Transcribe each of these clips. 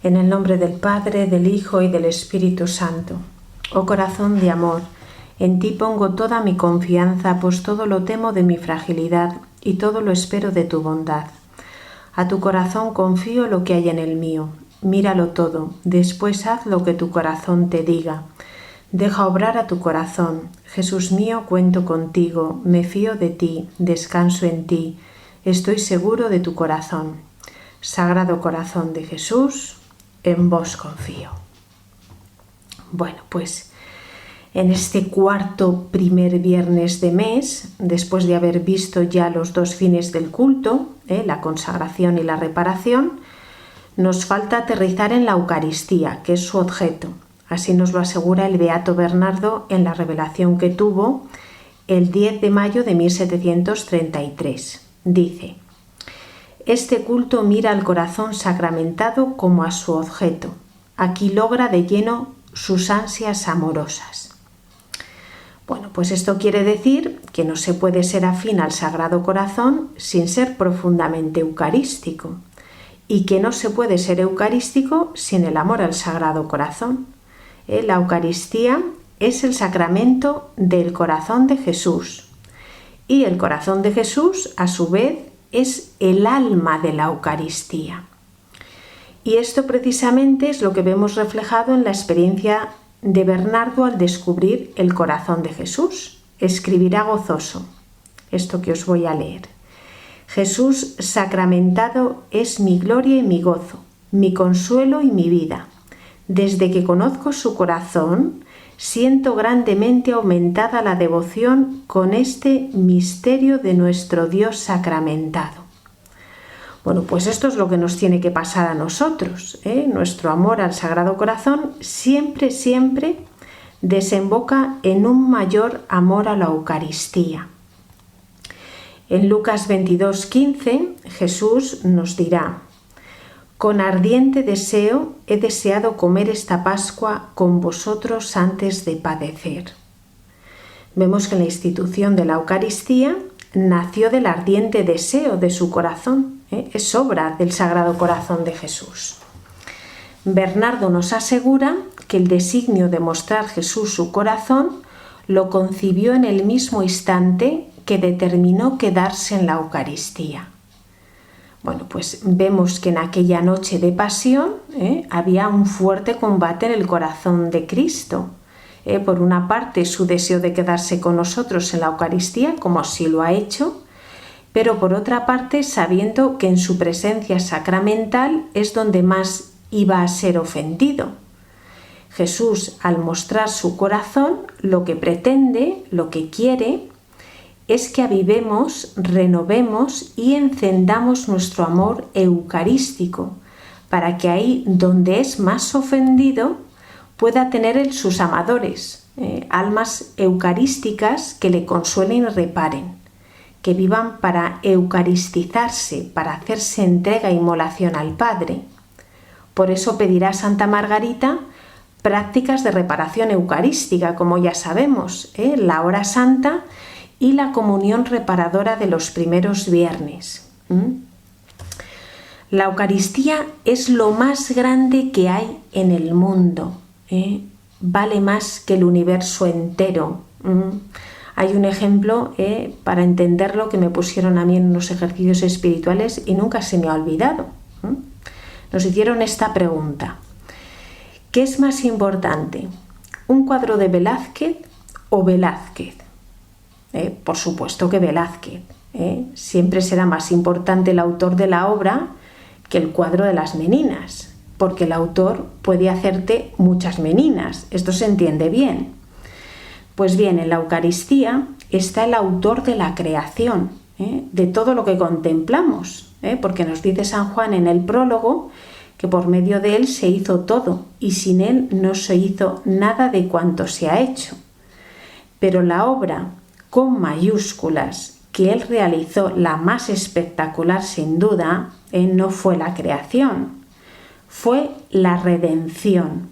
En el nombre del Padre, del Hijo y del Espíritu Santo. Oh corazón de amor, en ti pongo toda mi confianza, pues todo lo temo de mi fragilidad y todo lo espero de tu bondad. A tu corazón confío lo que hay en el mío. Míralo todo, después haz lo que tu corazón te diga. Deja obrar a tu corazón. Jesús mío, cuento contigo, me fío de ti, descanso en ti, estoy seguro de tu corazón. Sagrado corazón de Jesús, en vos confío. Bueno, pues en este primer viernes de mes, después de haber visto ya los dos fines del culto, la consagración y la reparación, nos falta aterrizar en la Eucaristía, que es su objeto. Así nos lo asegura el Beato Bernardo en la revelación que tuvo el 10 de mayo de 1733. Dice: este culto mira al corazón sacramentado como a su objeto. Aquí logra de lleno sus ansias amorosas. Bueno, pues esto quiere decir que no se puede ser afín al Sagrado Corazón sin ser profundamente eucarístico, y que no se puede ser eucarístico sin el amor al Sagrado Corazón. La Eucaristía es el sacramento del corazón de Jesús, y el corazón de Jesús, a su vez, es el alma de la Eucaristía. Y esto precisamente es lo que vemos reflejado en la experiencia de Bernardo al descubrir el corazón de Jesús. Escribirá gozoso esto que os voy a leer. Jesús sacramentado es mi gloria y mi gozo, mi consuelo y mi vida. Desde que conozco su corazón, siento grandemente aumentada la devoción con este misterio de nuestro Dios sacramentado. Bueno, pues esto es lo que nos tiene que pasar a nosotros, Nuestro amor al Sagrado Corazón siempre, siempre desemboca en un mayor amor a la Eucaristía. En Lucas 22:15, Jesús nos dirá: con ardiente deseo he deseado comer esta Pascua con vosotros antes de padecer. Vemos que la institución de la Eucaristía nació del ardiente deseo de su corazón, es obra del Sagrado Corazón de Jesús. Bernardo nos asegura que el designio de mostrar Jesús su corazón lo concibió en el mismo instante que determinó quedarse en la Eucaristía. Bueno, pues vemos que en aquella noche de pasión había un fuerte combate en el corazón de Cristo. Por una parte, su deseo de quedarse con nosotros en la Eucaristía, como así lo ha hecho, pero por otra parte, sabiendo que en su presencia sacramental es donde más iba a ser ofendido. Jesús, al mostrar su corazón, lo que pretende, lo que quiere, es que avivemos, renovemos y encendamos nuestro amor eucarístico, para que ahí donde es más ofendido pueda tener él sus amadores, almas eucarísticas que le consuelen y reparen, que vivan para eucaristizarse, para hacerse entrega e inmolación al Padre. Por eso pedirá Santa Margarita prácticas de reparación eucarística, como ya sabemos, la hora santa y la comunión reparadora de los primeros viernes. La Eucaristía es lo más grande que hay en el mundo. Vale más que el universo entero. Hay un ejemplo para entenderlo que me pusieron a mí en unos ejercicios espirituales y nunca se me ha olvidado. Nos hicieron esta pregunta: ¿qué es más importante, un cuadro de Velázquez o Velázquez? Por supuesto que Velázquez. Siempre será más importante el autor de la obra que el cuadro de las meninas, porque el autor puede hacerte muchas meninas. Esto se entiende bien. Pues bien, en la Eucaristía está el autor de la creación, de todo lo que contemplamos, porque nos dice San Juan en el prólogo que por medio de él se hizo todo y sin él no se hizo nada de cuanto se ha hecho. Pero la obra con mayúsculas que él realizó, la más espectacular sin duda, no fue la creación, fue la redención.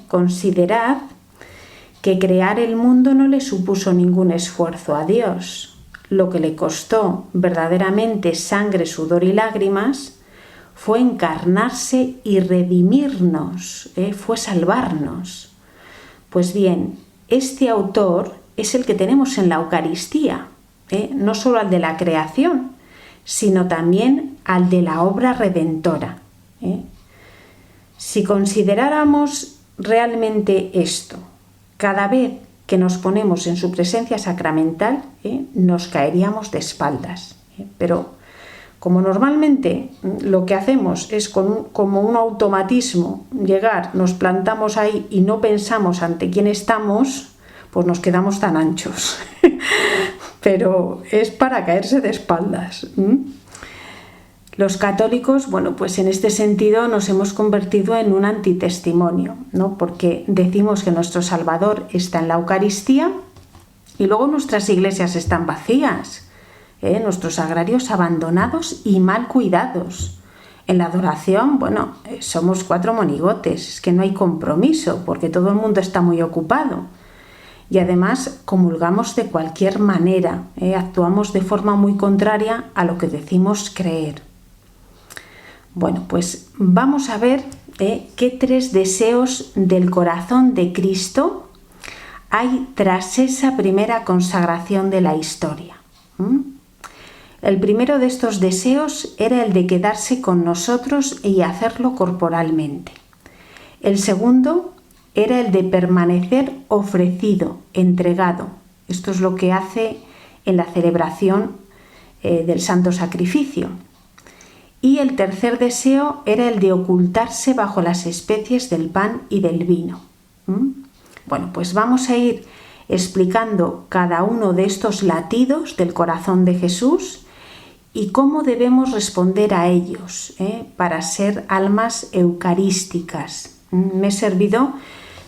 Considerad que crear el mundo no le supuso ningún esfuerzo a Dios. Lo que le costó verdaderamente sangre, sudor y lágrimas fue encarnarse y redimirnos, fue salvarnos. Pues bien, este autor es el que tenemos en la Eucaristía, no solo al de la creación, sino también al de la obra redentora. Si consideráramos realmente esto, cada vez que nos ponemos en su presencia sacramental, nos caeríamos de espaldas. Pero como normalmente lo que hacemos es como un automatismo llegar, nos plantamos ahí y no pensamos ante quién estamos, pues nos quedamos tan anchos. Pero es para caerse de espaldas. Los católicos, bueno, pues en este sentido nos hemos convertido en un antitestimonio, ¿no? Porque decimos que nuestro Salvador está en la Eucaristía y luego nuestras iglesias están vacías, nuestros sagrarios abandonados y mal cuidados. En la adoración, bueno, somos 4 monigotes, es que no hay compromiso porque todo el mundo está muy ocupado. Y además comulgamos de cualquier manera, actuamos de forma muy contraria a lo que decimos creer. Bueno, pues vamos a ver qué 3 deseos del corazón de Cristo hay tras esa primera consagración de la historia. El primero de estos deseos era el de quedarse con nosotros y hacerlo corporalmente. El segundo era el de permanecer ofrecido, entregado. Esto es lo que hace en la celebración del Santo Sacrificio. Y el tercer deseo era el de ocultarse bajo las especies del pan y del vino. Bueno, pues vamos a ir explicando cada uno de estos latidos del corazón de Jesús y cómo debemos responder a ellos para ser almas eucarísticas. Me he servido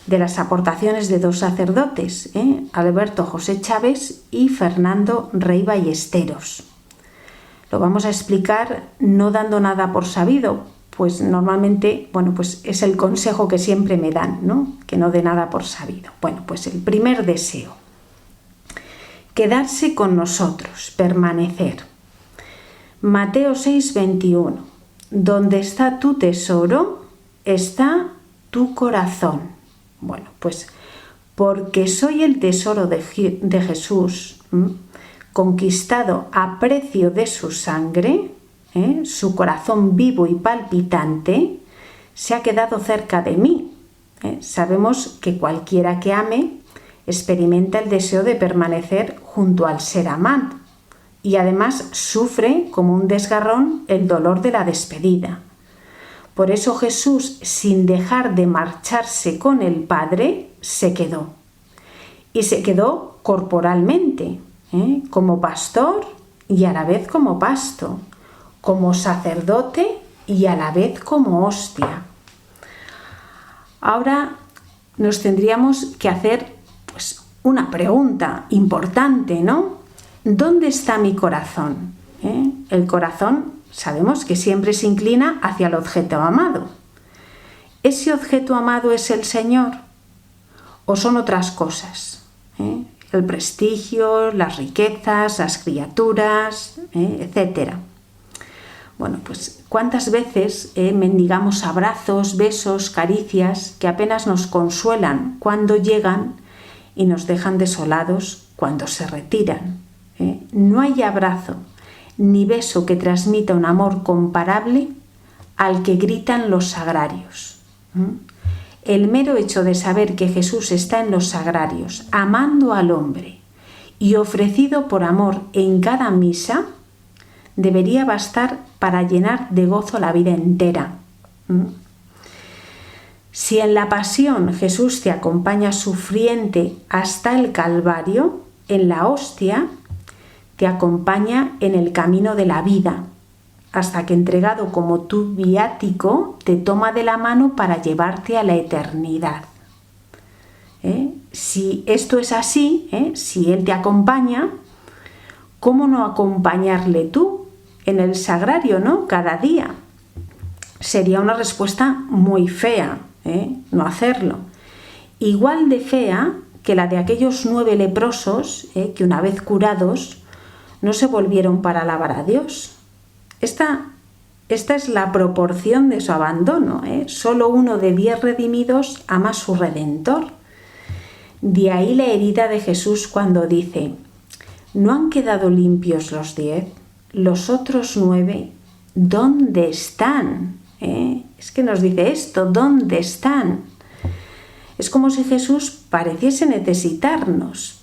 de las aportaciones de 2 sacerdotes, Alberto José Chávez y Fernando Rey Ballesteros. Lo vamos a explicar no dando nada por sabido, pues normalmente, bueno, pues es el consejo que siempre me dan, ¿no? Que no dé nada por sabido. Bueno, pues el primer deseo, quedarse con nosotros, permanecer. Mateo 6:21, donde está tu tesoro, está tu corazón. Bueno, pues porque soy el tesoro de Jesús, conquistado a precio de su sangre, su corazón vivo y palpitante, se ha quedado cerca de mí. Sabemos que cualquiera que ame experimenta el deseo de permanecer junto al ser amado y además sufre como un desgarrón el dolor de la despedida. Por eso Jesús, sin dejar de marcharse con el Padre, se quedó. Y se quedó corporalmente, como pastor y a la vez como pasto, como sacerdote y a la vez como hostia. Ahora nos tendríamos que hacer pues, una pregunta importante, ¿no? ¿Dónde está mi corazón? El corazón sabemos que siempre se inclina hacia el objeto amado. ¿Ese objeto amado es el Señor o son otras cosas? El prestigio, las riquezas, las criaturas, etc. Bueno, pues ¿cuántas veces mendigamos abrazos, besos, caricias que apenas nos consuelan cuando llegan y nos dejan desolados cuando se retiran? No hay abrazo ni beso que transmita un amor comparable al que gritan los sagrarios. El mero hecho de saber que Jesús está en los sagrarios, amando al hombre y ofrecido por amor en cada misa, debería bastar para llenar de gozo la vida entera. Si en la pasión Jesús te acompaña sufriente hasta el Calvario, en la hostia te acompaña en el camino de la vida, hasta que entregado como tu viático te toma de la mano para llevarte a la eternidad. Si esto es así, si Él te acompaña, ¿cómo no acompañarle tú en el sagrario, ¿no? Cada día? Sería una respuesta muy fea, no hacerlo. Igual de fea que la de aquellos 9 leprosos que una vez curados no se volvieron para alabar a Dios. Esta Esta es la proporción de su abandono, ¿eh? Solo 1 de 10 redimidos ama a su Redentor. De ahí la herida de Jesús cuando dice: ¿no han quedado limpios los 10? Los otros 9, ¿dónde están? Es que nos dice esto, ¿dónde están? Es como si Jesús pareciese necesitarnos,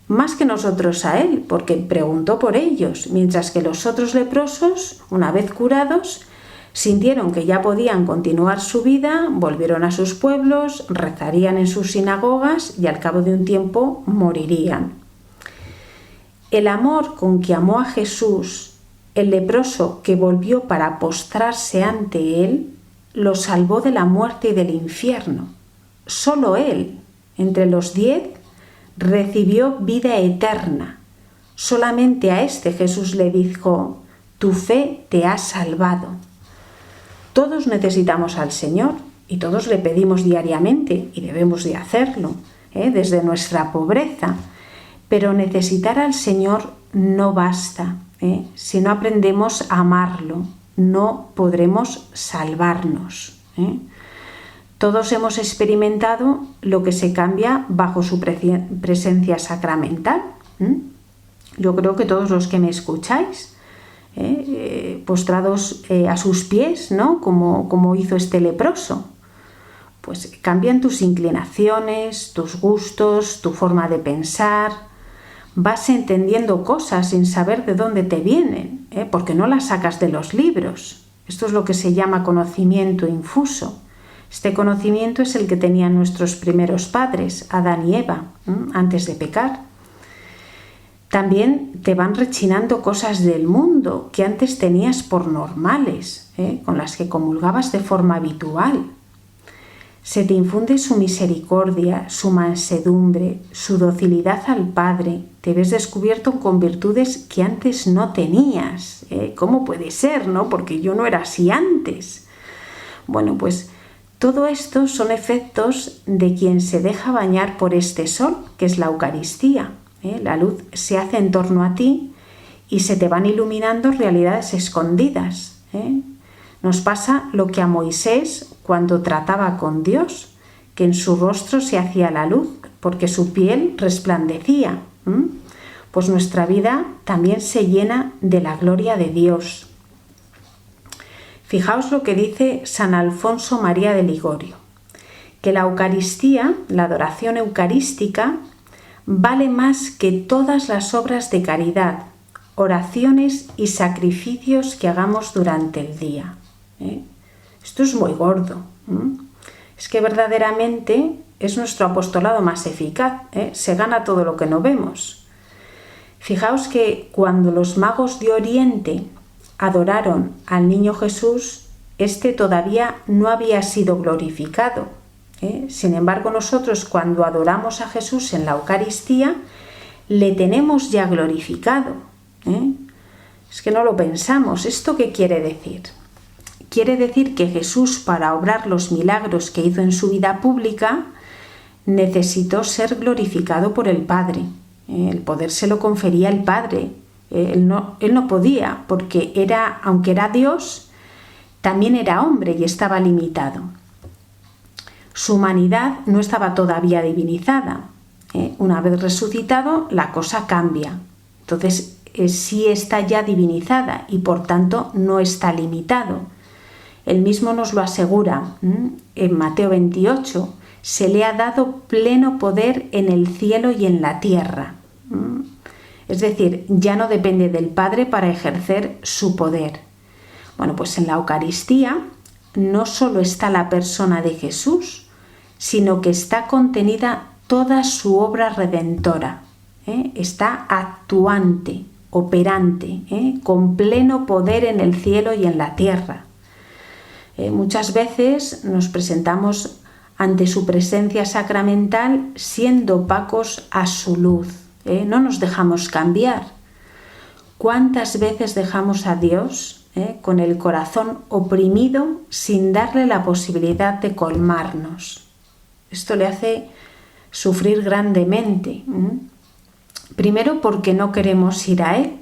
más que nosotros a él, porque preguntó por ellos, mientras que los otros leprosos, una vez curados, sintieron que ya podían continuar su vida, volvieron a sus pueblos, rezarían en sus sinagogas y al cabo de un tiempo morirían. El amor con que amó a Jesús, el leproso que volvió para postrarse ante él, lo salvó de la muerte y del infierno. Solo él, entre los 10, recibió vida eterna. Solamente a este Jesús le dijo: tu fe te ha salvado. Todos necesitamos al Señor y todos le pedimos diariamente y debemos de hacerlo, desde nuestra pobreza. Pero necesitar al Señor no basta. Si no aprendemos a amarlo, no podremos salvarnos. Todos hemos experimentado lo que se cambia bajo su presencia sacramental. Yo creo que todos los que me escucháis, postrados a sus pies, ¿no? Como hizo este leproso, pues cambian tus inclinaciones, tus gustos, tu forma de pensar. Vas entendiendo cosas sin saber de dónde te vienen, porque no las sacas de los libros. Esto es lo que se llama conocimiento infuso. Este conocimiento es el que tenían nuestros primeros padres, Adán y Eva, antes de pecar. También te van rechinando cosas del mundo que antes tenías por normales, con las que comulgabas de forma habitual. Se te infunde su misericordia, su mansedumbre, su docilidad al Padre. Te ves descubierto con virtudes que antes no tenías. ¿Cómo puede ser, no? Porque yo no era así antes. Bueno, pues todo esto son efectos de quien se deja bañar por este sol, que es la Eucaristía. La luz se hace en torno a ti y se te van iluminando realidades escondidas. Nos pasa lo que a Moisés cuando trataba con Dios, que en su rostro se hacía la luz, porque su piel resplandecía. Pues nuestra vida también se llena de la gloria de Dios. Fijaos lo que dice San Alfonso María de Ligorio, que la Eucaristía, la adoración eucarística, vale más que todas las obras de caridad, oraciones y sacrificios que hagamos durante el día. Esto es muy gordo. Es que verdaderamente es nuestro apostolado más eficaz. Se gana todo lo que no vemos. Fijaos que cuando los magos de Oriente adoraron al niño Jesús, este todavía no había sido glorificado. Sin embargo, nosotros cuando adoramos a Jesús en la Eucaristía, le tenemos ya glorificado. Es que no lo pensamos. ¿Esto qué quiere decir? Quiere decir que Jesús, para obrar los milagros que hizo en su vida pública, necesitó ser glorificado por el Padre. El poder se lo confería el Padre. Él no podía, porque aunque era Dios, también era hombre y estaba limitado. Su humanidad no estaba todavía divinizada. Una vez resucitado, la cosa cambia. Entonces, sí está ya divinizada y por tanto no está limitado. Él mismo nos lo asegura en Mateo 28. Se le ha dado pleno poder en el cielo y en la tierra. Es decir, ya no depende del Padre para ejercer su poder. Bueno, pues en la Eucaristía no solo está la persona de Jesús, sino que está contenida toda su obra redentora. Está actuante, operante, con pleno poder en el cielo y en la tierra. Muchas veces nos presentamos ante su presencia sacramental siendo opacos a su luz. No nos dejamos cambiar. ¿Cuántas veces dejamos a Dios con el corazón oprimido sin darle la posibilidad de colmarnos? Esto le hace sufrir grandemente. Primero porque no queremos ir a Él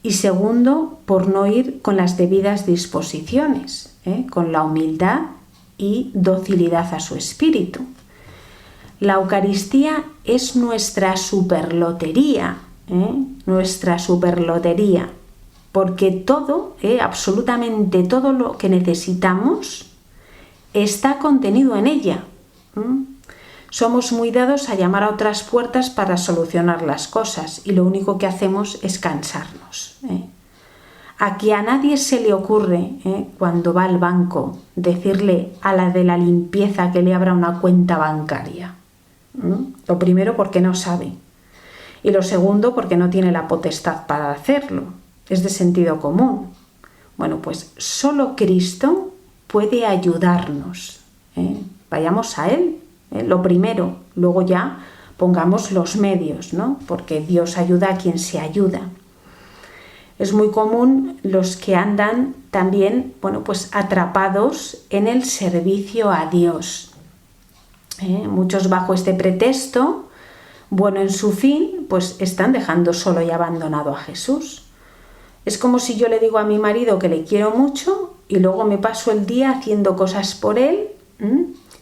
Y segundo, por no ir con las debidas disposiciones, con la humildad y docilidad a su espíritu. La Eucaristía es nuestra superlotería, porque todo, absolutamente todo lo que necesitamos está contenido en ella. Somos muy dados a llamar a otras puertas para solucionar las cosas y lo único que hacemos es cansarnos. Aquí a nadie se le ocurre, cuando va al banco, decirle a la de la limpieza que le abra una cuenta bancaria. Lo primero, porque no sabe. Y lo segundo, porque no tiene la potestad para hacerlo. Es de sentido común. Bueno, pues solo Cristo puede ayudarnos. Vayamos a Él. Lo primero, luego ya pongamos los medios, ¿no? Porque Dios ayuda a quien se ayuda. Es muy común los que andan también, pues atrapados en el servicio a Dios. Muchos bajo este pretexto, bueno en su fin, pues están dejando solo y abandonado a Jesús. Es como si yo le digo a mi marido que le quiero mucho y luego me paso el día haciendo cosas por él,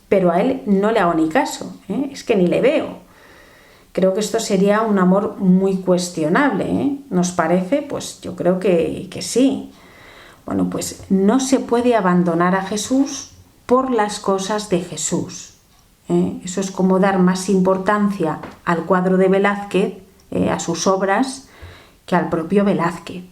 pero a él no le hago ni caso, es que ni le veo. Creo que esto sería un amor muy cuestionable, ¿Nos parece? Pues yo creo que sí. Bueno, pues no se puede abandonar a Jesús por las cosas de Jesús. Eso es como dar más importancia al cuadro de Velázquez, a sus obras, que al propio Velázquez.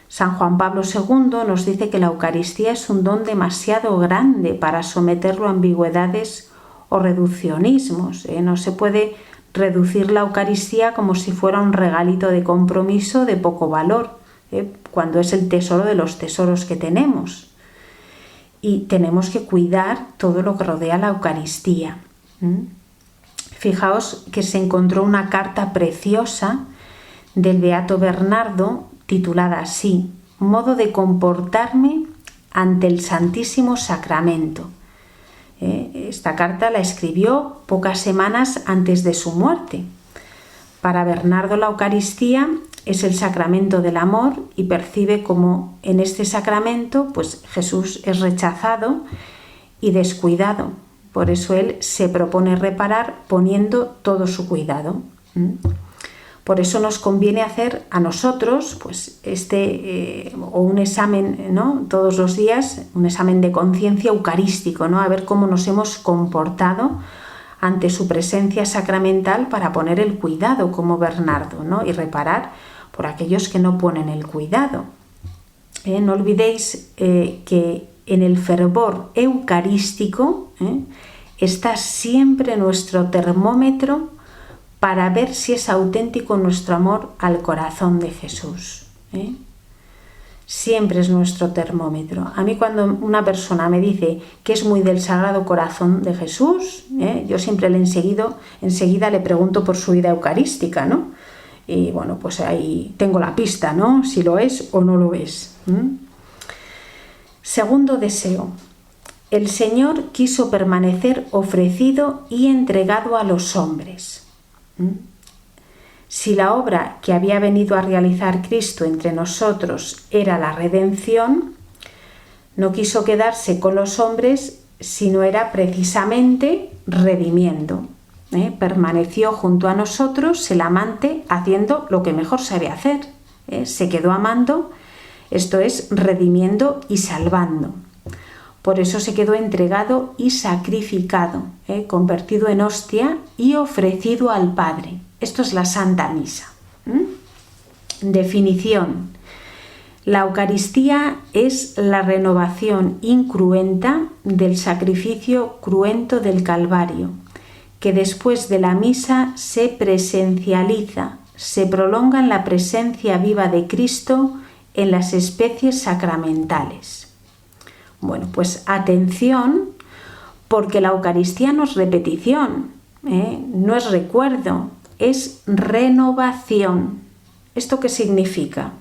San Juan Pablo II nos dice que la Eucaristía es un don demasiado grande para someterlo a ambigüedades o reduccionismos. No se puede reducir la Eucaristía como si fuera un regalito de compromiso de poco valor, cuando es el tesoro de los tesoros que tenemos. Y tenemos que cuidar todo lo que rodea la Eucaristía. Fijaos que se encontró una carta preciosa del Beato Bernardo titulada así: Modo de comportarme ante el Santísimo Sacramento. Esta carta la escribió pocas semanas antes de su muerte. Para Bernardo la Eucaristía es el sacramento del amor y percibe como en este sacramento pues Jesús es rechazado y descuidado. Por eso él se propone reparar poniendo todo su cuidado. Por eso nos conviene hacer a nosotros pues o un examen, ¿no? Todos los días, un examen de conciencia eucarístico, ¿no? A ver cómo nos hemos comportado ante su presencia sacramental para poner el cuidado como Bernardo, ¿no? Y reparar por aquellos que no ponen el cuidado. No olvidéis que en el fervor eucarístico está siempre nuestro termómetro para ver si es auténtico nuestro amor al corazón de Jesús. Siempre es nuestro termómetro. A mí cuando una persona me dice que es muy del Sagrado Corazón de Jesús, yo siempre enseguida le pregunto por su vida eucarística, ¿no? Y bueno, pues ahí tengo la pista, ¿no? Si lo es o no lo es. Segundo deseo. El Señor quiso permanecer ofrecido y entregado a los hombres. Si la obra que había venido a realizar Cristo entre nosotros era la redención, no quiso quedarse con los hombres, sino era precisamente redimiendo. Permaneció junto a nosotros, el amante, haciendo lo que mejor sabe hacer. Se quedó amando, esto es, redimiendo y salvando. Por eso se quedó entregado y sacrificado, convertido en hostia y ofrecido al Padre. Esto es la Santa Misa. Definición. La Eucaristía es la renovación incruenta del sacrificio cruento del Calvario, que después de la misa se presencializa, se prolonga en la presencia viva de Cristo en las especies sacramentales. Bueno, pues atención, porque la Eucaristía no es repetición, no es recuerdo, es renovación. ¿Esto qué significa?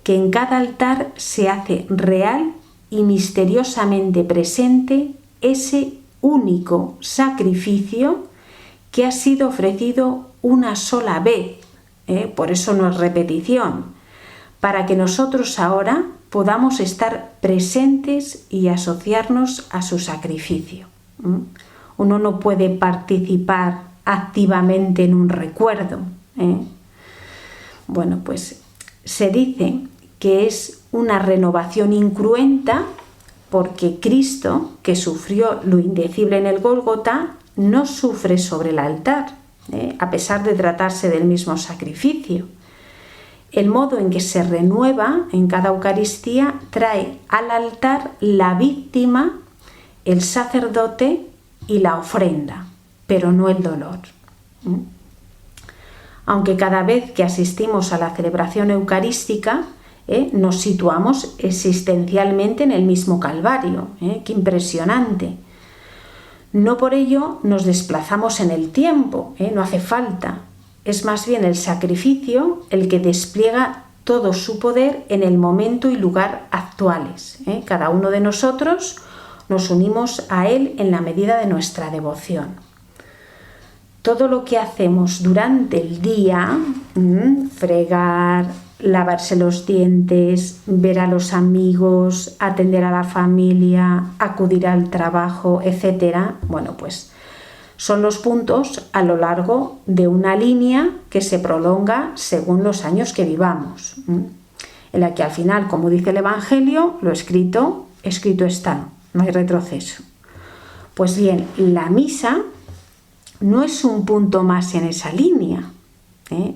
Que en cada altar se hace real y misteriosamente presente ese único sacrificio que ha sido ofrecido una sola vez. Por eso no es repetición. para que nosotros ahora podamos estar presentes y asociarnos a su sacrificio. Uno no puede participar activamente en un recuerdo. Bueno, pues se dice que es una renovación incruenta porque Cristo, que sufrió lo indecible en el Gólgota, no sufre sobre el altar, a pesar de tratarse del mismo sacrificio. El modo en que se renueva en cada Eucaristía trae al altar la víctima, el sacerdote y la ofrenda, pero no el dolor. Aunque cada vez que asistimos a la celebración eucarística nos situamos existencialmente en el mismo Calvario, ¡qué impresionante! No por ello nos desplazamos en el tiempo, no hace falta. Es más bien el sacrificio el que despliega todo su poder en el momento y lugar actuales. Cada uno de nosotros nos unimos a Él en la medida de nuestra devoción. Todo lo que hacemos durante el día, fregar, lavarse los dientes, ver a los amigos, atender a la familia, acudir al trabajo, etc. Bueno, pues son los puntos a lo largo de una línea que se prolonga según los años que vivamos, en la que al final, como dice el Evangelio, lo escrito está, no hay retroceso. Pues bien, la misa no es un punto más en esa línea,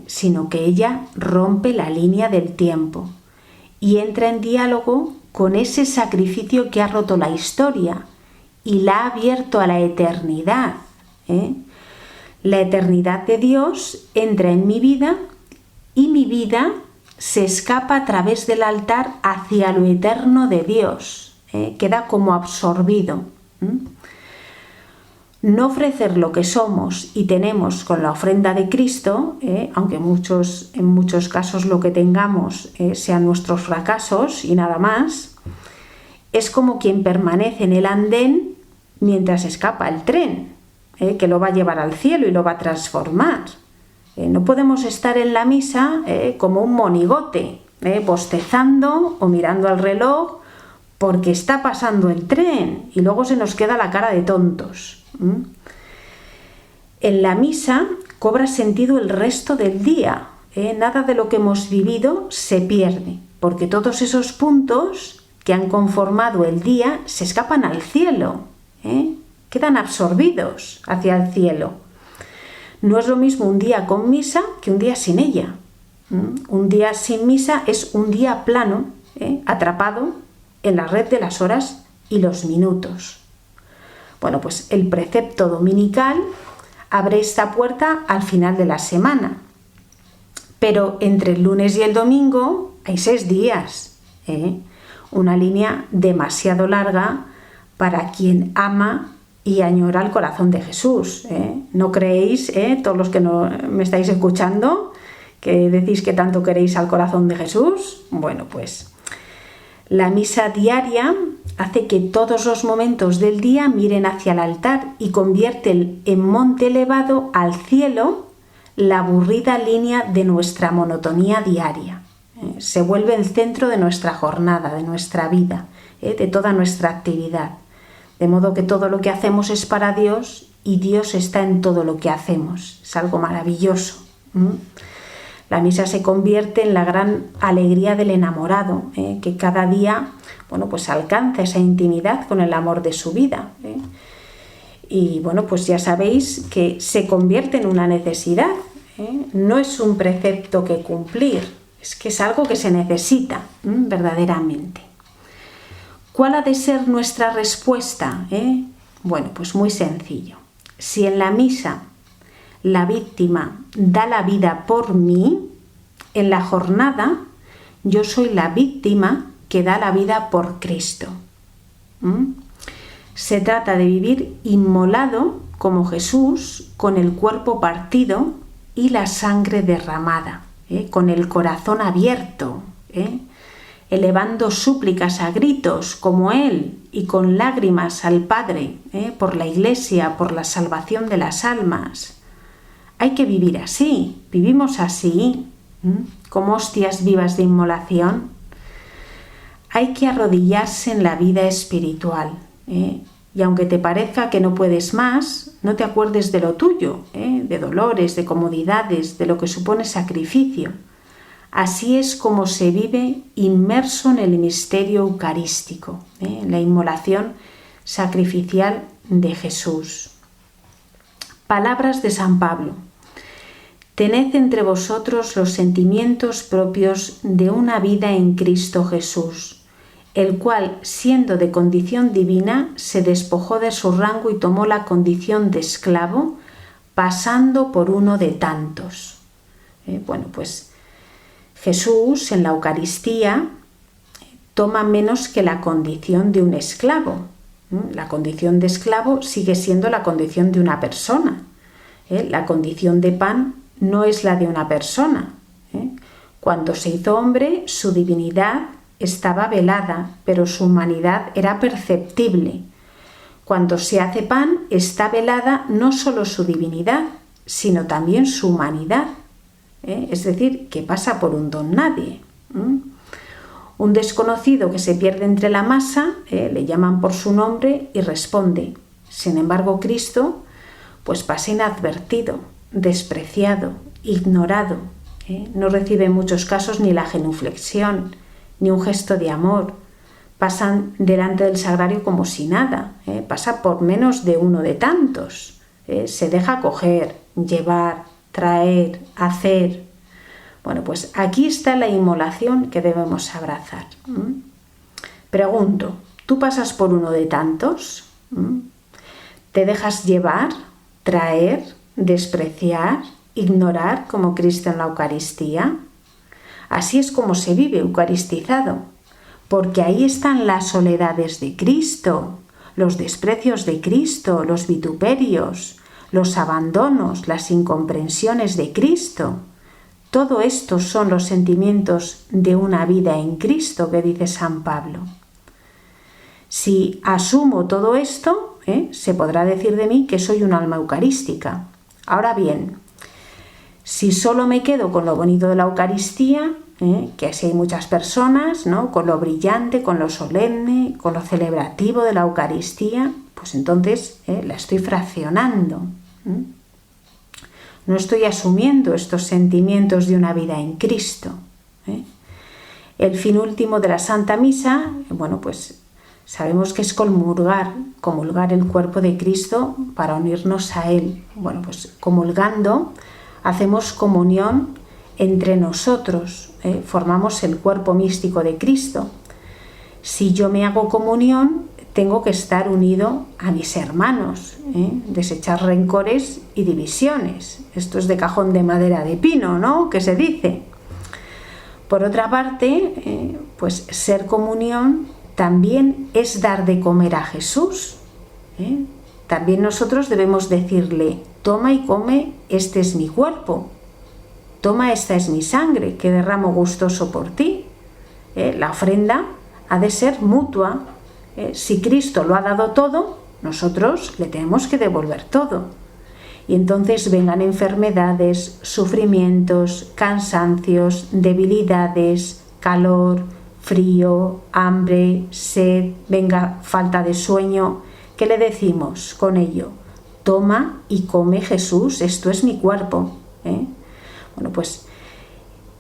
sino que ella rompe la línea del tiempo y entra en diálogo con ese sacrificio que ha roto la historia y la ha abierto a la eternidad. La eternidad de Dios entra en mi vida y mi vida se escapa a través del altar hacia lo eterno de Dios, queda como absorbido. No ofrecer lo que somos y tenemos con la ofrenda de Cristo, aunque en muchos casos lo que tengamos sean nuestros fracasos y nada más, es como quien permanece en el andén mientras escapa el tren, que lo va a llevar al cielo y lo va a transformar. No podemos estar en la misa como un monigote, bostezando o mirando al reloj porque está pasando el tren y luego se nos queda la cara de tontos. En la misa cobra sentido el resto del día. Nada de lo que hemos vivido se pierde, porque todos esos puntos que han conformado el día se escapan al cielo, quedan absorbidos hacia el cielo. No es lo mismo un día con misa que un día sin ella. Un día sin misa es un día plano, atrapado en la red de las horas y los minutos. Bueno, pues el precepto dominical abre esta puerta al final de la semana. Pero entre el lunes y el domingo hay 6 días. Una línea demasiado larga para quien ama y añora el corazón de Jesús. ¿No creéis, todos los que me estáis escuchando, que decís que tanto queréis al corazón de Jesús? Bueno, pues la misa diaria hace que todos los momentos del día miren hacia el altar y convierte en monte elevado al cielo la aburrida línea de nuestra monotonía diaria. Se vuelve el centro de nuestra jornada, de nuestra vida, de toda nuestra actividad. De modo que todo lo que hacemos es para Dios y Dios está en todo lo que hacemos. Es algo maravilloso. La misa se convierte en la gran alegría del enamorado, que cada día, pues alcanza esa intimidad con el amor de su vida. Y pues ya sabéis que se convierte en una necesidad. No es un precepto que cumplir, es que es algo que se necesita verdaderamente. ¿Cuál ha de ser nuestra respuesta? Pues muy sencillo. Si en la misa la víctima da la vida por mí, en la jornada yo soy la víctima que da la vida por Cristo. Se trata de vivir inmolado como Jesús, con el cuerpo partido y la sangre derramada, con el corazón abierto, elevando súplicas a gritos como Él y con lágrimas al Padre, por la Iglesia, por la salvación de las almas. Hay que vivir así, vivimos así, como hostias vivas de inmolación. Hay que arrodillarse en la vida espiritual, y aunque te parezca que no puedes más, no te acuerdes de lo tuyo, de dolores, de comodidades, de lo que supone sacrificio. Así es como se vive inmerso en el misterio eucarístico, en la inmolación sacrificial de Jesús. Palabras de San Pablo. Tened entre vosotros los sentimientos propios de una vida en Cristo Jesús, el cual, siendo de condición divina, se despojó de su rango y tomó la condición de esclavo, pasando por uno de tantos. Pues Jesús en la Eucaristía toma menos que la condición de un esclavo. La condición de esclavo sigue siendo la condición de una persona. La condición de pan no es la de una persona. Cuando se hizo hombre, su divinidad estaba velada, pero su humanidad era perceptible. Cuando se hace pan, está velada no solo su divinidad, sino también su humanidad. Es decir, que pasa por un don nadie. Un desconocido que se pierde entre la masa, le llaman por su nombre y responde. Sin embargo, Cristo pues pasa inadvertido, despreciado, ignorado. No recibe en muchos casos ni la genuflexión, ni un gesto de amor. Pasan delante del sagrario como si nada. Pasa por menos de uno de tantos. Se deja coger, llevar, traer, hacer. Bueno, pues aquí está la inmolación que debemos abrazar. Pregunto, ¿tú pasas por uno de tantos? ¿Te dejas llevar, traer, despreciar, ignorar como Cristo en la Eucaristía? Así es como se vive eucaristizado, porque ahí están las soledades de Cristo, los desprecios de Cristo, los vituperios, los abandonos, las incomprensiones de Cristo. Todo esto son los sentimientos de una vida en Cristo, que dice San Pablo. Si asumo todo esto, se podrá decir de mí que soy un alma eucarística. Ahora bien, si solo me quedo con lo bonito de la Eucaristía, que así hay muchas personas, ¿no? Con lo brillante, con lo solemne, con lo celebrativo de la Eucaristía, pues entonces la estoy fraccionando. No estoy asumiendo estos sentimientos de una vida en Cristo. El fin último de la Santa Misa, pues sabemos que es comulgar el cuerpo de Cristo para unirnos a Él. Pues comulgando hacemos comunión entre nosotros, formamos el cuerpo místico de Cristo. Si yo me hago comunión, tengo que estar unido a mis hermanos, desechar rencores y divisiones. Esto es de cajón de madera de pino, ¿no? Que se dice. Por otra parte, pues ser comunión también es dar de comer a Jesús. También nosotros debemos decirle, toma y come, este es mi cuerpo. Toma, esta es mi sangre, que derramo gustoso por ti. La ofrenda ha de ser mutua. Si Cristo lo ha dado todo, nosotros le tenemos que devolver todo. Y entonces vengan enfermedades, sufrimientos, cansancios, debilidades, calor, frío, hambre, sed, venga falta de sueño. ¿Qué le decimos con ello? Toma y come, Jesús, esto es mi cuerpo. Pues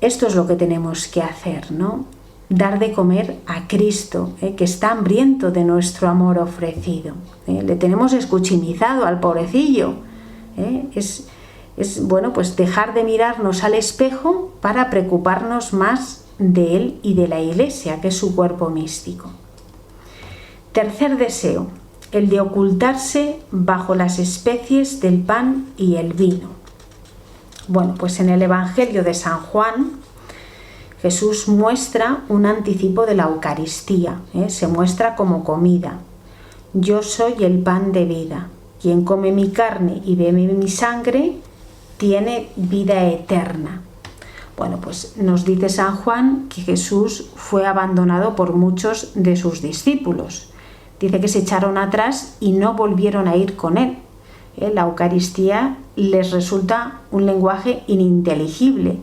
esto es lo que tenemos que hacer, ¿no? Dar de comer a Cristo, que está hambriento de nuestro amor ofrecido. Le tenemos escuchimizado al pobrecillo. Es pues dejar de mirarnos al espejo para preocuparnos más de Él y de la Iglesia, que es su cuerpo místico. Tercer deseo, el de ocultarse bajo las especies del pan y el vino. Pues en el Evangelio de San Juan, Jesús muestra un anticipo de la Eucaristía, se muestra como comida. Yo soy el pan de vida. Quien come mi carne y bebe mi sangre tiene vida eterna. Pues nos dice San Juan que Jesús fue abandonado por muchos de sus discípulos. Dice que se echaron atrás y no volvieron a ir con él. La Eucaristía les resulta un lenguaje ininteligible.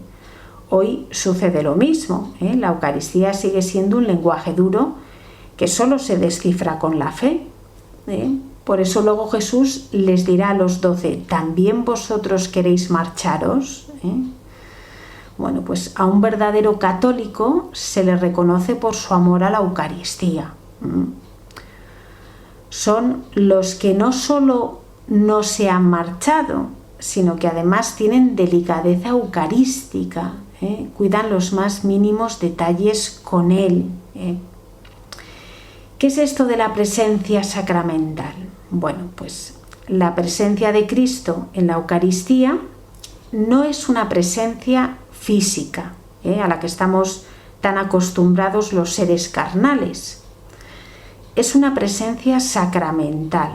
hoy sucede lo mismo, ¿eh? La Eucaristía sigue siendo un lenguaje duro que solo se descifra con la fe, ¿eh? Por eso luego Jesús les dirá a los 12, ¿también vosotros queréis marcharos? ¿Eh? Bueno, pues a un verdadero católico se le reconoce por su amor a la Eucaristía. Son los que no solo no se han marchado, sino que además tienen delicadeza eucarística, cuidan los más mínimos detalles con él. ¿Qué es esto de la presencia sacramental? Bueno, pues la presencia de Cristo en la Eucaristía no es una presencia física, a la que estamos tan acostumbrados los seres carnales. Es una presencia sacramental.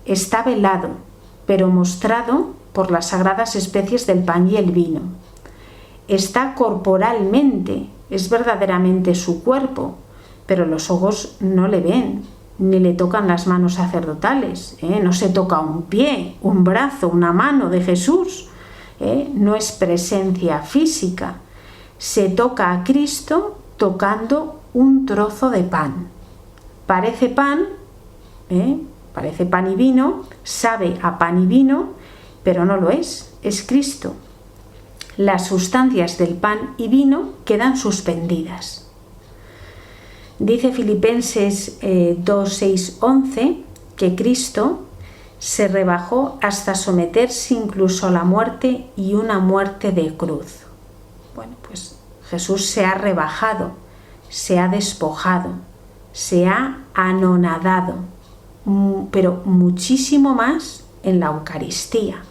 Está velado, pero mostrado por las sagradas especies del pan y el vino. Está corporalmente, es verdaderamente su cuerpo, pero los ojos no le ven, ni le tocan las manos sacerdotales, no se toca un pie, un brazo, una mano de Jesús, no es presencia física. Se toca a Cristo tocando un trozo de pan. Parece pan y vino, sabe a pan y vino, pero no lo es Cristo. Las sustancias del pan y vino quedan suspendidas. Dice Filipenses 2, 6, 11 que Cristo se rebajó hasta someterse incluso a la muerte y una muerte de cruz. Bueno, pues Jesús se ha rebajado, se ha despojado, se ha anonadado, pero muchísimo más en la Eucaristía.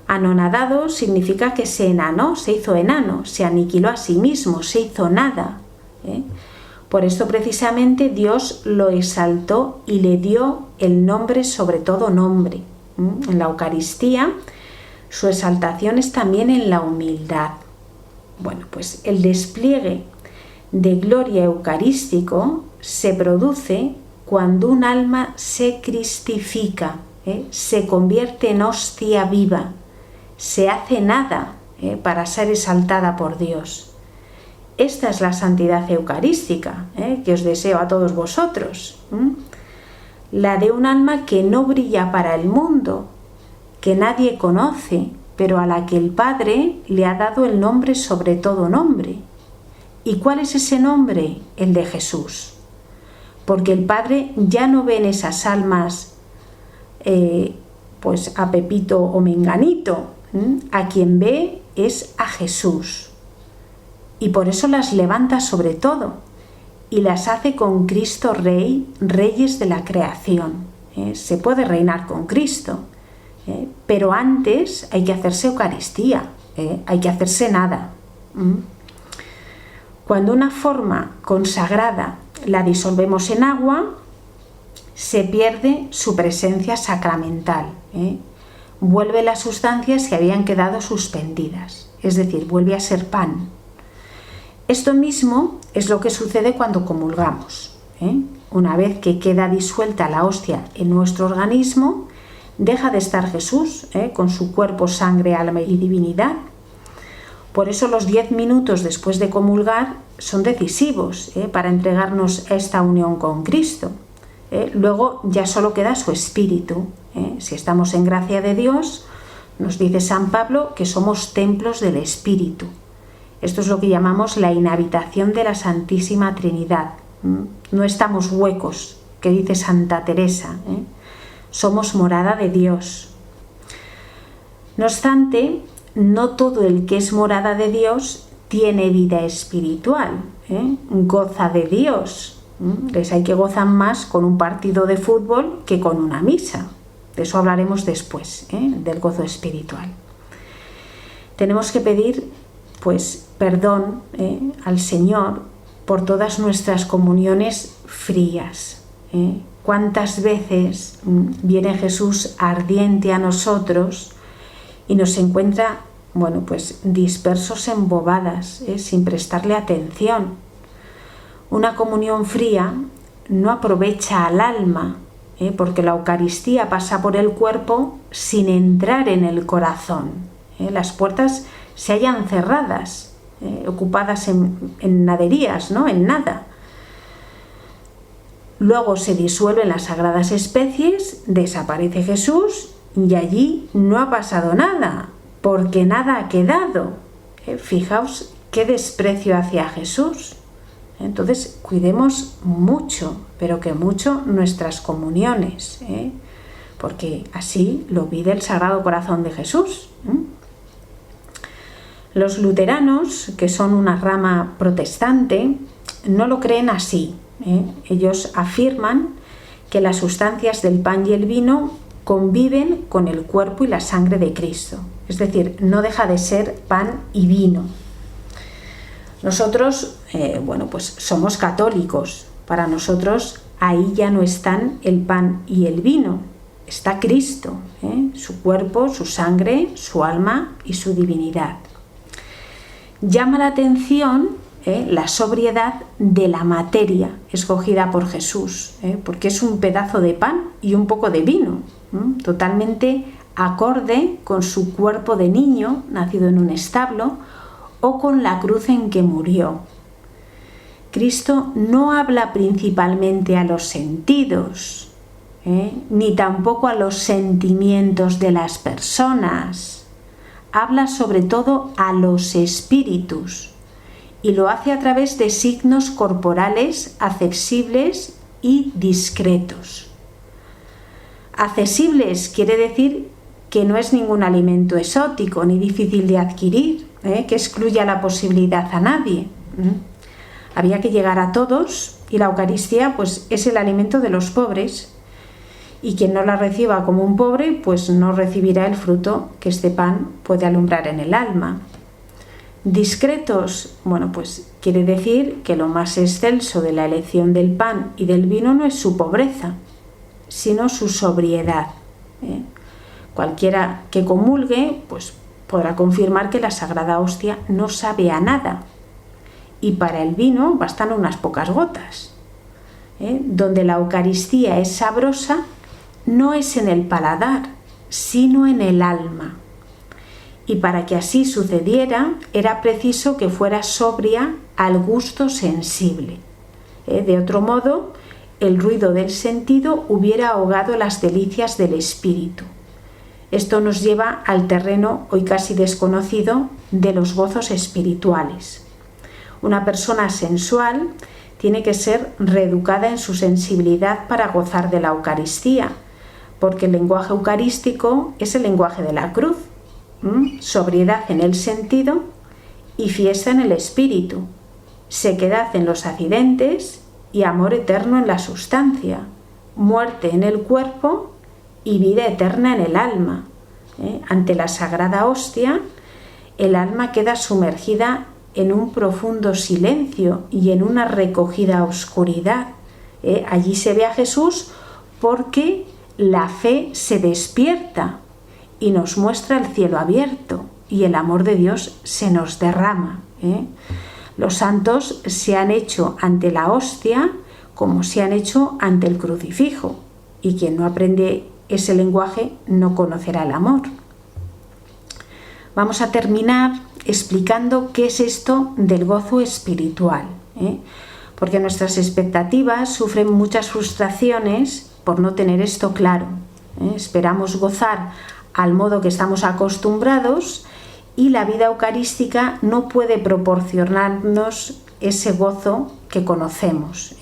Anonadado significa que se enanó, se hizo enano, se aniquiló a sí mismo, se hizo nada. Por esto precisamente Dios lo exaltó y le dio el nombre sobre todo nombre. En la Eucaristía su exaltación es también en la humildad. Bueno, pues el despliegue de gloria eucarístico se produce cuando un alma se cristifica, se convierte en hostia viva, se hace nada para ser exaltada por Dios. Esta es la santidad eucarística que os deseo a todos vosotros. La de un alma que no brilla para el mundo, que nadie conoce, pero a la que el Padre le ha dado el nombre sobre todo nombre. ¿Y cuál es ese nombre? El de Jesús. Porque el Padre ya no ve en esas almas pues a Pepito o Menganito. A quien ve es a Jesús. Y por eso las levanta sobre todo y las hace con Cristo Rey, reyes de la creación. Se puede reinar con Cristo, pero antes hay que hacerse Eucaristía, hay que hacerse nada. Cuando una forma consagrada la disolvemos en agua, se pierde su presencia sacramental. Vuelve las sustancias que habían quedado suspendidas, es decir, vuelve a ser pan. Esto mismo es lo que sucede cuando comulgamos. Una vez que queda disuelta la hostia en nuestro organismo, deja de estar Jesús con su cuerpo, sangre, alma y divinidad. Por eso los 10 minutos después de comulgar son decisivos para entregarnos a esta unión con Cristo. Luego ya solo queda su espíritu. Si estamos en gracia de Dios, nos dice San Pablo que somos templos del Espíritu. Esto es lo que llamamos la inhabitación de la Santísima Trinidad. No estamos huecos, que dice Santa Teresa. Somos morada de Dios. No obstante, no todo el que es morada de Dios tiene vida espiritual, goza de Dios. Les hay que gozar más con un partido de fútbol que con una misa. De eso hablaremos después, del gozo espiritual. Tenemos que pedir pues perdón al Señor por todas nuestras comuniones frías. ¿Cuántas veces viene Jesús ardiente a nosotros y nos encuentra, bueno, pues dispersos en bobadas, sin prestarle atención? Una comunión fría no aprovecha al alma, porque la Eucaristía pasa por el cuerpo sin entrar en el corazón. Las puertas se hallan cerradas, ocupadas en naderías, ¿no? En nada. Luego se disuelven las sagradas especies, desaparece Jesús y allí no ha pasado nada, porque nada ha quedado. Fijaos qué desprecio hacia Jesús. Entonces cuidemos mucho, pero que mucho, nuestras comuniones, porque así lo pide el Sagrado Corazón de Jesús. Los luteranos, que son una rama protestante, no lo creen así. Ellos afirman que las sustancias del pan y el vino conviven con el cuerpo y la sangre de Cristo. Es decir, no deja de ser pan y vino. Nosotros, pues somos católicos. Para nosotros ahí ya no están el pan y el vino. Está Cristo, su cuerpo, su sangre, su alma y su divinidad. Llama la atención la sobriedad de la materia escogida por Jesús, porque es un pedazo de pan y un poco de vino, totalmente acorde con su cuerpo de niño nacido en un establo o con la cruz en que murió. Cristo no habla principalmente a los sentidos, ni tampoco a los sentimientos de las personas. Habla sobre todo a los espíritus y lo hace a través de signos corporales accesibles y discretos. Accesibles quiere decir que no es ningún alimento exótico ni difícil de adquirir, que excluya la posibilidad a nadie. Había que llegar a todos y la Eucaristía pues es el alimento de los pobres, y quien no la reciba como un pobre pues no recibirá el fruto que este pan puede alumbrar en el alma. Discretos, pues quiere decir que lo más excelso de la elección del pan y del vino no es su pobreza, sino su sobriedad. Cualquiera que comulgue pues podrá confirmar que la Sagrada Hostia no sabe a nada, y para el vino bastan unas pocas gotas. Donde la Eucaristía es sabrosa no es en el paladar, sino en el alma. Y para que así sucediera, era preciso que fuera sobria al gusto sensible. De otro modo, el ruido del sentido hubiera ahogado las delicias del espíritu. Esto nos lleva al terreno hoy casi desconocido de los gozos espirituales. Una persona sensual tiene que ser reeducada en su sensibilidad para gozar de la Eucaristía, porque el lenguaje eucarístico es el lenguaje de la cruz. Sobriedad en el sentido y fiesta en el espíritu, sequedad en los accidentes y amor eterno en la sustancia, muerte en el cuerpo y vida eterna en el alma. Ante la Sagrada Hostia, el alma queda sumergida en un profundo silencio y en una recogida oscuridad. Allí se ve a Jesús porque la fe se despierta y nos muestra el cielo abierto y el amor de Dios se nos derrama. Los santos se han hecho ante la hostia como se han hecho ante el crucifijo, y quien no aprende ese lenguaje no conocerá el amor. Vamos a terminar explicando qué es esto del gozo espiritual, porque nuestras expectativas sufren muchas frustraciones por no tener esto claro. Esperamos gozar al modo que estamos acostumbrados y la vida eucarística no puede proporcionarnos ese gozo que conocemos.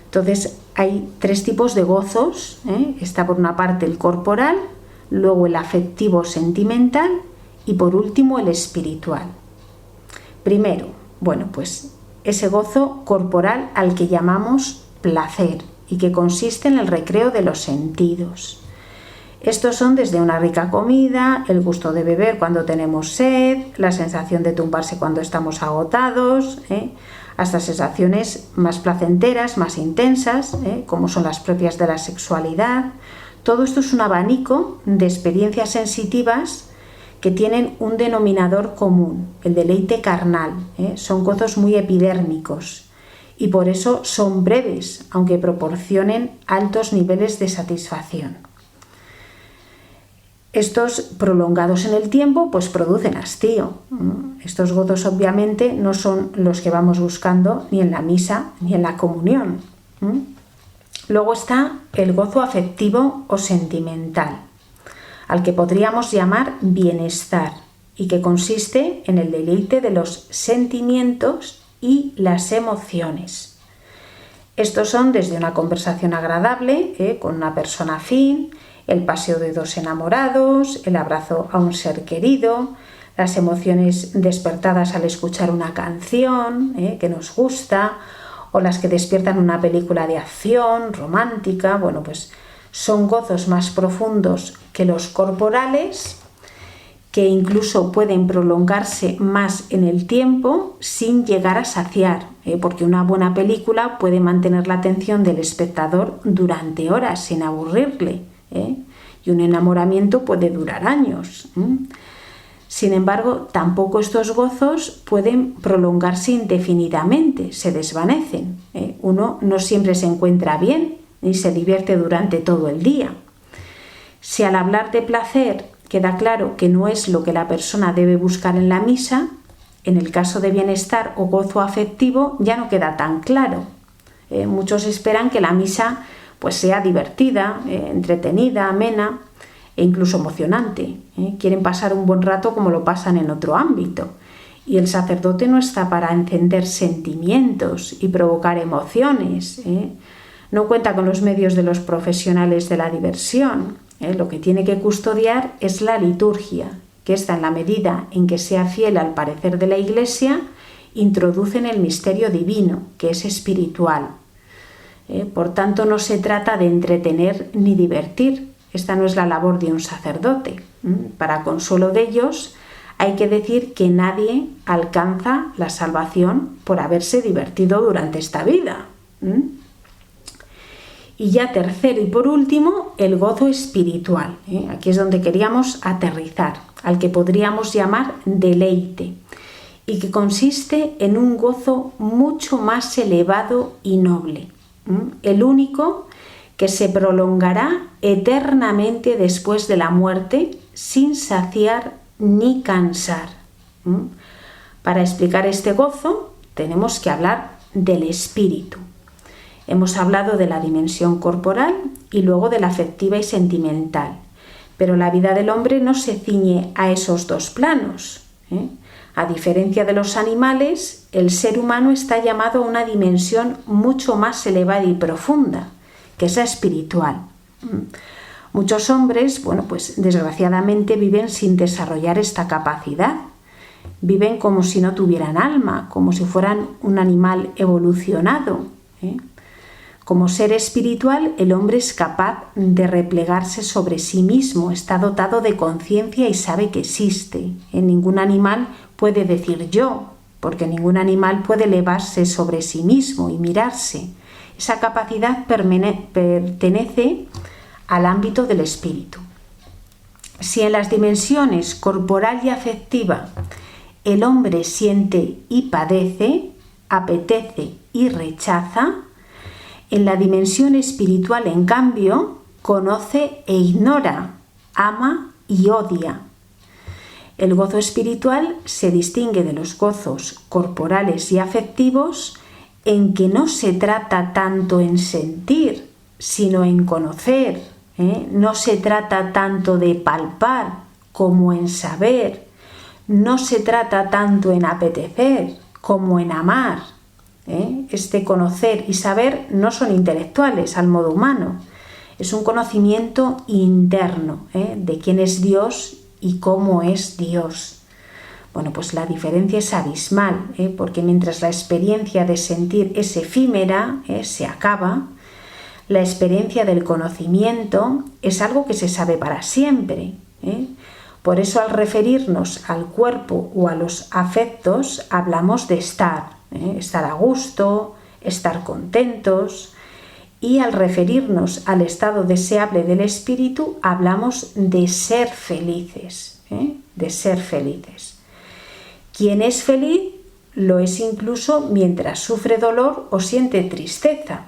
Entonces hay tres tipos de gozos. Está por una parte el corporal, luego el afectivo sentimental y por último el espiritual. Primero, pues ese gozo corporal al que llamamos placer y que consiste en el recreo de los sentidos. Estos son desde una rica comida, el gusto de beber cuando tenemos sed, la sensación de tumbarse cuando estamos agotados, hasta sensaciones más placenteras, más intensas, como son las propias de la sexualidad. Todo esto es un abanico de experiencias sensitivas que tienen un denominador común, el deleite carnal. Son gozos muy epidérmicos y por eso son breves, aunque proporcionen altos niveles de satisfacción. Estos prolongados en el tiempo pues producen hastío. Estos gozos obviamente no son los que vamos buscando ni en la misa ni en la comunión. Luego está el gozo afectivo o sentimental, al que podríamos llamar bienestar, y que consiste en el deleite de los sentimientos y las emociones. Estos son desde una conversación agradable con una persona afín, el paseo de dos enamorados, el abrazo a un ser querido, las emociones despertadas al escuchar una canción que nos gusta, o las que despiertan una película de acción romántica. Bueno, pues son gozos más profundos que los corporales, que incluso pueden prolongarse más en el tiempo sin llegar a saciar, porque una buena película puede mantener la atención del espectador durante horas sin aburrirle, y un enamoramiento puede durar años. Sin embargo, tampoco estos gozos pueden prolongarse indefinidamente, se desvanecen. Uno no siempre se encuentra bien ni se divierte durante todo el día. Si al hablar de placer queda claro que no es lo que la persona debe buscar en la misa, en el caso de bienestar o gozo afectivo ya no queda tan claro. Muchos esperan que la misa pues sea divertida, entretenida, amena e incluso emocionante. Quieren pasar un buen rato como lo pasan en otro ámbito. Y el sacerdote no está para encender sentimientos y provocar emociones. No cuenta con los medios de los profesionales de la diversión. Lo que tiene que custodiar es la liturgia, que esta, en la medida en que sea fiel al parecer de la Iglesia, introduce en el misterio divino, que es espiritual. Por tanto, no se trata de entretener ni divertir. Esta no es la labor de un sacerdote. Para consuelo de ellos, hay que decir que nadie alcanza la salvación por haberse divertido durante esta vida. Y ya tercero y por último, el gozo espiritual. Aquí es donde queríamos aterrizar, al que podríamos llamar deleite, y que consiste en un gozo mucho más elevado y noble. El único que se prolongará eternamente después de la muerte sin saciar ni cansar. Para explicar este gozo tenemos que hablar del espíritu. Hemos hablado de la dimensión corporal y luego de la afectiva y sentimental, pero la vida del hombre no se ciñe a esos dos planos. A diferencia de los animales, el ser humano está llamado a una dimensión mucho más elevada y profunda, que es la espiritual. Muchos hombres, pues desgraciadamente viven sin desarrollar esta capacidad. Viven como si no tuvieran alma, como si fueran un animal evolucionado. Como ser espiritual, el hombre es capaz de replegarse sobre sí mismo, está dotado de conciencia y sabe que existe. Ningún animal puede decir yo, porque ningún animal puede elevarse sobre sí mismo y mirarse. Esa capacidad pertenece al ámbito del espíritu. Si en las dimensiones corporal y afectiva el hombre siente y padece, apetece y rechaza, en la dimensión espiritual, en cambio, conoce e ignora, ama y odia. El gozo espiritual se distingue de los gozos corporales y afectivos en que no se trata tanto en sentir, sino en conocer. No se trata tanto de palpar como en saber. No se trata tanto en apetecer como en amar. Este conocer y saber no son intelectuales al modo humano. Es un conocimiento interno de quién es Dios y cómo es Dios. Pues la diferencia es abismal, porque mientras la experiencia de sentir es efímera, se acaba, la experiencia del conocimiento es algo que se sabe para siempre. Por eso, al referirnos al cuerpo o a los afectos, hablamos de estar a gusto, estar contentos, y al referirnos al estado deseable del espíritu, hablamos de ser felices, de ser felices. Quien es feliz lo es incluso mientras sufre dolor o siente tristeza.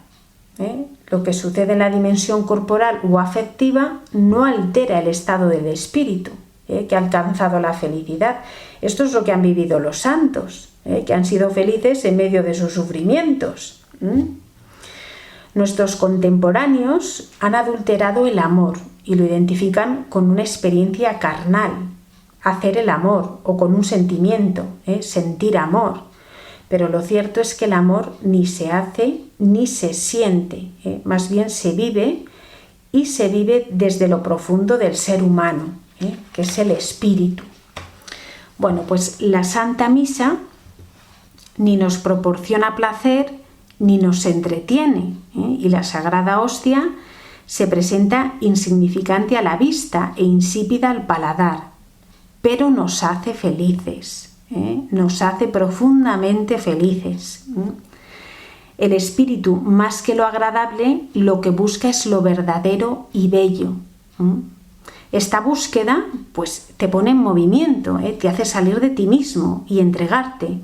lo que sucede en la dimensión corporal o afectiva no altera el estado del espíritu, que ha alcanzado la felicidad. Esto es lo que han vivido los santos, que han sido felices en medio de sus sufrimientos. Nuestros contemporáneos han adulterado el amor y lo identifican con una experiencia carnal, hacer el amor, o con un sentimiento, sentir amor. Pero lo cierto es que el amor ni se hace ni se siente, más bien se vive, y se vive desde lo profundo del ser humano, que es el espíritu. Bueno, pues la Santa Misa ni nos proporciona placer ni nos entretiene, y la Sagrada Hostia se presenta insignificante a la vista e insípida al paladar, pero nos hace felices, nos hace profundamente felices. El espíritu, más que lo agradable, lo que busca es lo verdadero y bello. Esta búsqueda, pues, te pone en movimiento, te hace salir de ti mismo y entregarte.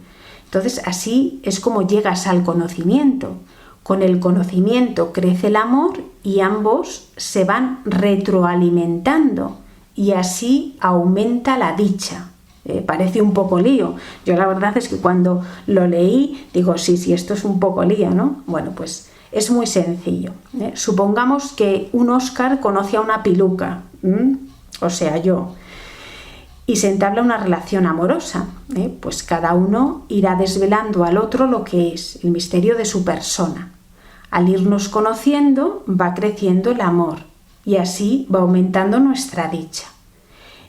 Entonces, así es como llegas al conocimiento. Con el conocimiento crece el amor y ambos se van retroalimentando y así aumenta la dicha. Parece un poco lío. Yo la verdad es que cuando lo leí digo, sí, esto es un poco lío, ¿no? Bueno, pues es muy sencillo. Supongamos que un Óscar conoce a una piluca, o sea, yo, y se entabla una relación amorosa. Pues cada uno irá desvelando al otro lo que es el misterio de su persona. Al irnos conociendo va creciendo el amor y así va aumentando nuestra dicha.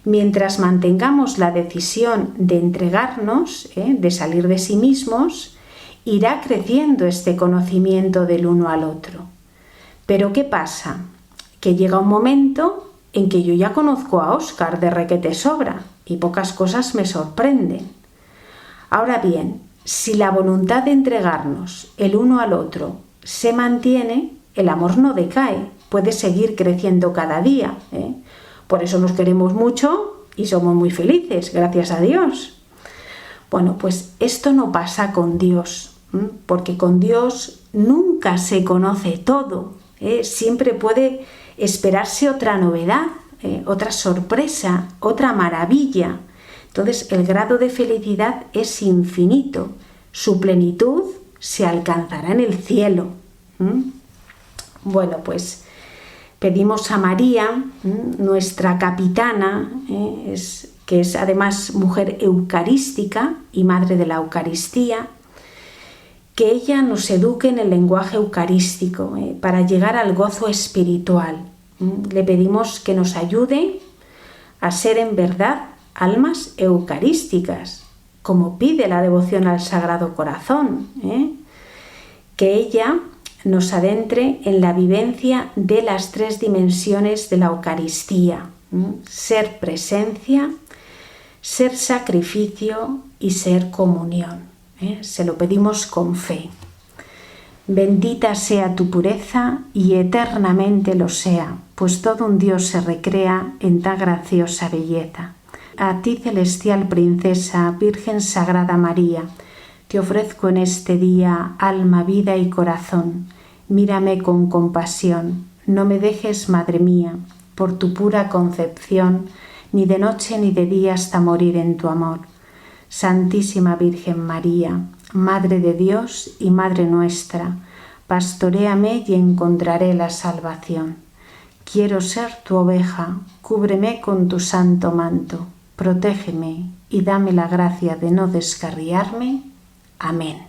Mientras mantengamos la decisión de entregarnos, de salir de sí mismos, irá creciendo este conocimiento del uno al otro. Pero ¿qué pasa? Que llega un momento en que yo ya conozco a Óscar de requete sobra y pocas cosas me sorprenden. Ahora bien, si la voluntad de entregarnos el uno al otro se mantiene, el amor no decae, puede seguir creciendo cada día. Por eso nos queremos mucho y somos muy felices, gracias a Dios. Bueno, pues esto no pasa con Dios, porque con Dios nunca se conoce todo. Siempre puede esperarse otra novedad, otra sorpresa, otra maravilla. Entonces el grado de felicidad es infinito. Su plenitud se alcanzará en el cielo. Bueno, pues pedimos a María, nuestra capitana, que es además mujer eucarística y madre de la Eucaristía, que ella nos eduque en el lenguaje eucarístico para llegar al gozo espiritual. Le pedimos que nos ayude a ser en verdad almas eucarísticas, como pide la devoción al Sagrado Corazón, que ella nos adentre en la vivencia de las tres dimensiones de la Eucaristía, ser presencia, ser sacrificio y ser comunión. Se lo pedimos con fe. Bendita sea tu pureza y eternamente lo sea, pues todo un Dios se recrea en tan graciosa belleza. A ti, celestial princesa, Virgen Sagrada María, te ofrezco en este día alma, vida y corazón. Mírame con compasión, no me dejes, Madre mía, por tu pura concepción, ni de noche ni de día hasta morir en tu amor. Santísima Virgen María, Madre de Dios y Madre nuestra, pastoréame y encontraré la salvación. Quiero ser tu oveja, cúbreme con tu santo manto, protégeme y dame la gracia de no descarriarme. Amén.